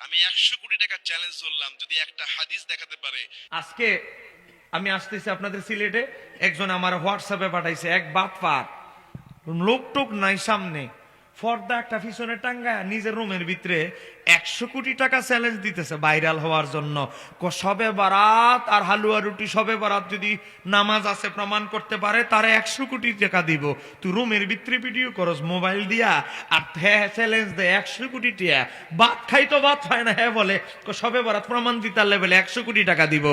আমি 100 কোটি টাকা চ্যালেঞ্জ করলাম, যদি একটা হাদিস দেখাতে পারে। আজকে আমি আসতেছি আপনাদের সিলেটে, একজন আমার হোয়াটসঅ্যাপে পাঠাইছে, এক বাটপার লোক টোক নাই সামনে, ফর্দা একটা পিছনে টাঙ্গায় নিজের রুমের ভিতরে 100 কোটি টাকা চ্যালেঞ্জ দিতেছে ভাইরাল হওয়ার জন্য। সবে বারাত আর হালুয়া রুটি, সবে বারাত যদি নামাজ আছে প্রমাণ করতে পারে তারে 100 কোটি টাকা দিব। তুই রুমের ভিতরে ভিডিও করস মোবাইল দিয়া, আর হ্যাঁ চ্যালেঞ্জ দে 100 কোটি টিয়া। ভাত খাই তো ভাত খায় না, হ্যাঁ বলে সবে বারাত প্রমাণ দিতার লেভেলে 100 কোটি টাকা দিব।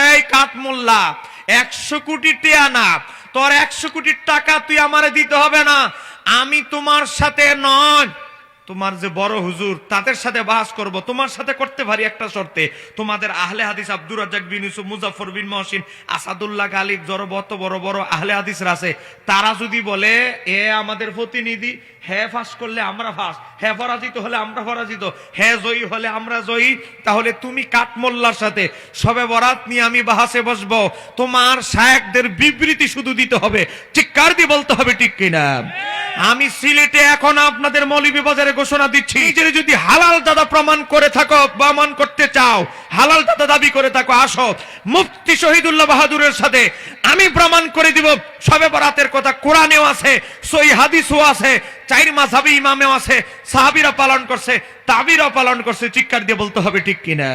এই কাঠমোল্লা, 100 কোটি টিয়া না, তোর 100 কোটি টাকা তুই আমারে দিতে হবে না। আমি তোমার সাথে নয়, তোমার যে বড় হুজুর তাদের সাথে বাস করব, তোমার সাথে করতে পারি একটা শর্তে। তোমাদের আহলে হাদিস আব্দুর রাজ্জাক বিন ইউসুফ, মুজাফফর বিন মহসিন, আসাদুল্লাহ গালিব, জড়বত বড় বড় আহলে হাদিসরা আছে, তারা যদি বলে এ আমাদের প্রতিনিধি, হ্যাঁ ফাঁস করলে আমরা ফাঁস, হ্যাঁ পরাজিত হলে আমরা পরাজিত, হ্যাঁ জয়ী হলে আমরা জয়ী, তাহলে তুমি কাঠমোল্লার সাথে সবে বরাত নিয়ে আমি বাহাসে বসবো। তোমার শায়েখদের বিবৃতি শুধু দিতে হবে, চিৎকার দিয়ে বলতে হবে ঠিক কিনা। আমি সিলেটে এখন আপনাদের মৌলভীবাজারে ঘোষণা দিচ্ছি, নিজের যদি হালাল দাদা প্রমাণ করে থাকো, প্রমাণ করতে চাও, হালাল দাদা দাবি করে থাকো, আসো মুফতি শহীদুল্লাহ বাহাদুরের সাথে আমি প্রমাণ করে দিব শবে বরাতের কথা কোরআনেও আছে, সহিহ হাদিসও আছে, চার মাযহাবী ইমামেও আছে, সাহাবীরা পালন করছে, তাবিরাও পালন করছে। চিৎকার দিয়ে বলতে হবে ঠিক কিনা।